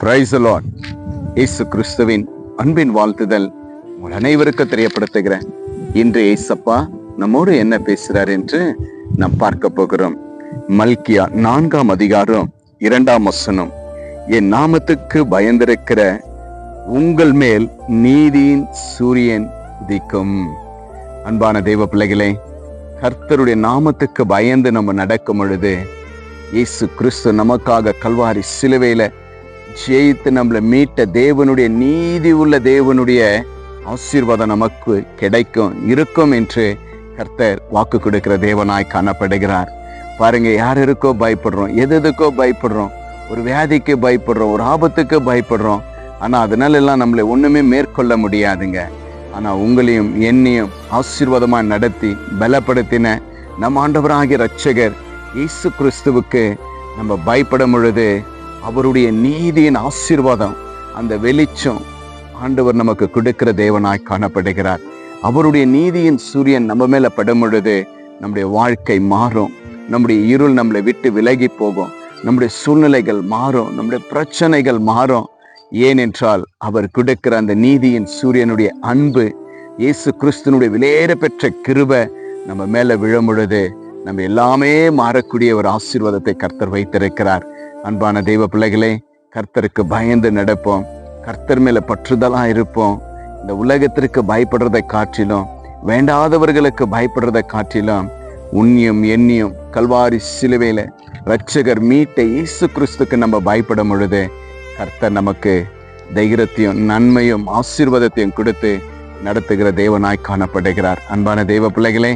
Praise the Lord. இயேசு கிறிஸ்துவின் அன்பின் வாழ்த்துதல் உங்கள் அனைவருக்கும் தெரியப்படுத்துகிறேன். இன்று இயேசப்பா நம்மோடு என்ன பேசுகிறார் என்று நாம் பார்க்க போகிறோம். மல்கியா 4ஆம் அதிகாரம் 2ஆம் வசனம். என் நாமத்துக்கு பயந்திருக்கிற உங்கள் மேல் நீதியின் சூரியன் உதிக்கும். அன்பான தெய்வ பிள்ளைகளே, கர்த்தருடைய நாமத்துக்கு பயந்து நம்ம நடக்கும் பொழுது இயேசு கிறிஸ்து நமக்காக கல்வாரி சிலுவையில ஜெயித்து நம்மளை மீட்ட தேவனுடைய நீதி உள்ள தேவனுடைய ஆசீர்வாதம் நமக்கு கிடைக்கும் இருக்கும் என்று கர்த்தர் வாக்கு கொடுக்கிற தேவனாய் காணப்படுகிறார். பாருங்க, யாருக்கோ பயப்படுறோம், எதுக்கோ பயப்படுறோம், ஒரு வியாதிக்கு பயப்படுறோம், ஒரு ஆபத்துக்கு பயப்படுறோம். ஆனா அதனால எல்லாம் நம்மளை ஒண்ணுமே மேற்கொள்ள முடியாதுங்க. ஆனா உங்களையும் என்னையும் ஆசீர்வாதமா நடத்தி பலப்படுத்தின நம் ஆண்டவராகிய இரட்சகர் இயேசு கிறிஸ்துவுக்கு நம்ம பயப்படும் பொழுது அவருடைய நீதியின் ஆசீர்வாதம், அந்த வெளிச்சம் ஆண்டவர் நமக்கு கொடுக்கிற தேவனாய் காணப்படுகிறார். அவருடைய நீதியின் சூரியன் நம்ம மேல படும் பொழுது நம்முடைய வாழ்க்கை மாறும், நம்முடைய இருள் நம்மளை விட்டு விலகி போகும், நம்முடைய சூழ்நிலைகள் மாறும், நம்முடைய பிரச்சனைகள் மாறும். ஏனென்றால் அவர் கொடுக்கிற அந்த நீதியின் சூரியனுடைய அன்பு, இயேசு கிறிஸ்துனுடைய விலையேற பெற்ற கிருபை நம்ம மேல விழும் பொழுது நம்ம எல்லாமே மாறக்கூடிய ஒரு ஆசீர்வாதத்தை கர்த்தர் வைத்திருக்கிறார். அன்பான தெய்வ பிள்ளைகளே, கர்த்தருக்கு பயந்து நடப்போம், கர்த்தர் மேல பற்றுதலா இருப்போம். இந்த உலகத்திற்கு பயப்படுறதை காட்டிலும், வேண்டாதவர்களுக்கு பயப்படுறதை காட்டிலும், உன்னியும் எண்ணியும் கல்வாரி சிலுவையில இரட்சகர் மீட்ட இயேசு கிறிஸ்துக்கு நம்ம பயப்படும் பொழுது கர்த்தர் நமக்கு தைரியத்தையும் நன்மையும் ஆசீர்வாதத்தையும் கொடுத்து நடத்துகிற தேவனாய் காணப்படுகிறார். அன்பான தெய்வ பிள்ளைகளே,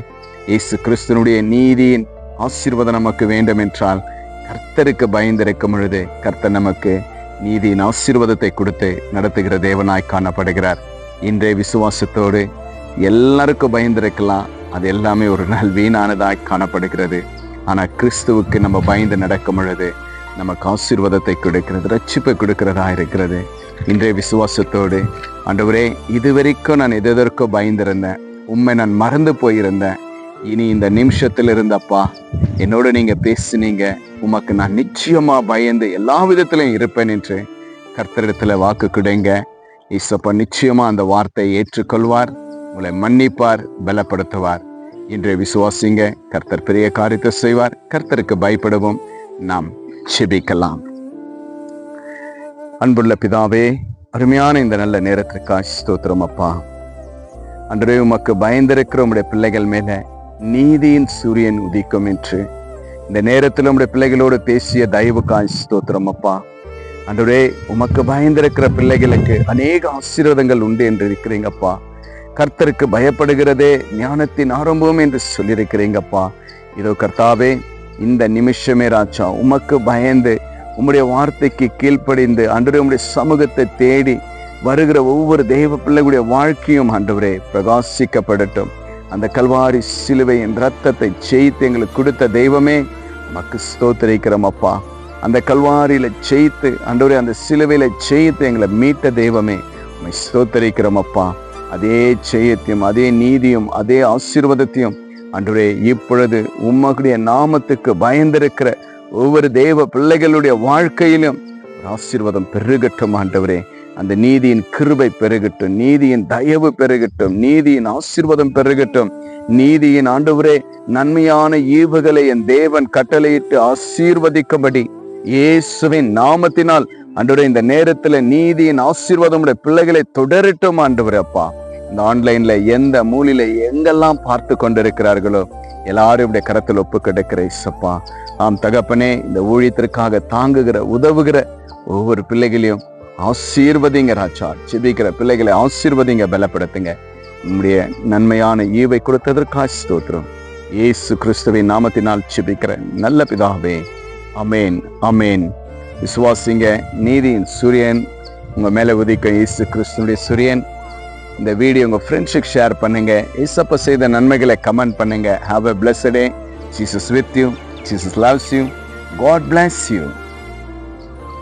இயேசு கிறிஸ்துனுடைய நீதியின் ஆசீர்வாதம் நமக்கு வேண்டும் என்றால் கர்த்தருக்கு பயந்திருக்கும் பொழுது கர்த்தர் நமக்கு நீதியின் ஆசீர்வாதத்தை கொடுத்து நடத்துகிற தேவனாய் காணப்படுகிறார். இன்றைய விசுவாசத்தோடு எல்லாருக்கும் பயந்திருக்கலாம், அது எல்லாமே ஒரு நாள் வீணானதாய் காணப்படுகிறது. ஆனா கிறிஸ்துவுக்கு நம்ம பயந்து நடக்கும் பொழுது நமக்கு ஆசீர்வாதத்தை கொடுக்கிறது, ரட்சிப்பை கொடுக்கிறதா இருக்கிறது. இன்றைய விசுவாசத்தோடு, ஆண்டவரே, இதுவரைக்கும் நான் எதற்கோ பயந்திருந்தேன், உண்மை நான் மறந்து போயிருந்தேன், இனி இந்த நிமிஷத்துல இருந்தப்பா என்னோட நீங்க பேசுனீங்க, உமக்கு நான் நிச்சயமா பயந்து எல்லா விதத்திலையும் இருப்பேன் என்று கர்த்தரிடத்துல வாக்கு கொடுங்க. இயேசப்பா நிச்சயமா அந்த வார்த்தையை ஏற்றுக்கொள்வார், உங்களை மன்னிப்பார், பலப்படுத்துவார். இன்றைய விசுவாசிங்க, கர்த்தர் பெரிய காரியத்தை செய்வார். கர்த்தருக்கு பயப்படுவோம். நாம் செபிக்கலாம். அன்புள்ள பிதாவே, அருமையான இந்த நல்ல நேரத்திற்காக ஸ்தோத்திரம் அப்பா. அன்றே உமக்கு பயந்திருக்கிற உம்முடைய பிள்ளைகள் மேல நீதியின் சூரியன் உதிக்கும் என்று இந்த நேரத்தில் உம்முடைய பிள்ளைகளோடு பேசிய தயவுக்காய் ஸ்தோத்திரம் அப்பா. அன்றே உமக்கு பயந்திருக்கிற பிள்ளைகளுக்கு அநேக ஆசீர்வாதங்கள் உண்டு என்று இருக்கிறீங்கப்பா. கர்த்தருக்கு பயப்படுகிறதே ஞானத்தின் ஆரம்பம் என்று சொல்லியிருக்கிறீங்கப்பா. இதோ கர்த்தாவே, இந்த நிமிஷமே ராஜா உமக்கு பயந்து உம்முடைய வார்த்தைக்கு கீழ்ப்படிந்து அன்றே உம்முடைய சமூகத்தை தேடி வருகிற ஒவ்வொரு தெய்வ பிள்ளைகளுடைய வாழ்க்கையும் ஆண்டவரே பிரகாசிக்கப்படட்டும். அந்த கல்வாரி சிலுவையின் ரத்தத்தை ஜெயித்து எங்களுக்கு கொடுத்த தெய்வமே உமக்கு ஸ்தோத்திரிக்கிறோம் அப்பா. அந்த கல்வாரியில ஜெயித்து ஆண்டவரே, அந்த சிலுவையில ஜெயித்து எங்களை மீட்ட தெய்வமே உம்மை ஸ்தோத்திரிக்கிறோம் அப்பா. அதே ஜெயத்தையும் அதே நீதியும் அதே ஆசீர்வாதத்தையும் ஆண்டவரே இப்பொழுது உம்முடைய நாமத்துக்கு பயந்திருக்கிற ஒவ்வொரு தெய்வ பிள்ளைகளுடைய வாழ்க்கையிலும் ஒரு ஆசீர்வாதம் பெருகட்டும் ஆண்டவரே. அந்த நீதியின் கிருபை பெருகட்டும், நீதியின் தயவு பெருகட்டும், நீதியின் ஆசீர்வாதம் பெருகட்டும். நீதியின் ஆண்டவரே நன்மையான ஈவுகளை என் தேவன் கட்டளையிட்டு ஆசீர்வதிக்கும்படி இயேசுவின் நாமத்தினால் ஆண்டவரே இந்த நேரத்துல நீதியின் ஆசீர்வாதம் பிள்ளைகளை தொடரட்டும் ஆண்டவரே அப்பா. இந்த ஆன்லைன்ல எந்த மூலையில எங்கெல்லாம் பார்த்து கொண்டிருக்கிறார்களோ எல்லாரும் கரத்தில் ஒப்பு கிடக்கிற இயேசப்பா. ஆம் தகப்பனே, இந்த ஊழியத்திற்காக தாங்குகிற உதவுகிற ஒவ்வொரு பிள்ளைகளையும் ஆசீர்வதிங்க ராஜா. செபிக்கிற பிள்ளைகளை ஆசீர்வதிங்க, பலப்படுத்துங்க. உம்முடைய நன்மையான ஈவை கொடுத்ததற்காக ஸ்தோத்திரம். இயேசு கிறிஸ்துவின் நாமத்தினால் செபிக்கிற நல்ல பிதாவே, அமேன், அமேன். விசுவாசிங்க, நீதியின் சூரியன் உங்க மேல உதிக்கும் இயேசு கிறிஸ்துடைய சூரியன். இந்த வீடியோ உங்க ஃப்ரெண்ட்ஸுக்கு ஷேர் பண்ணுங்க. இயேசப்பா செய்த நன்மைகளை கமெண்ட் பண்ணுங்க. Have a blessed day. Jesus with you. Jesus loves you. God bless you.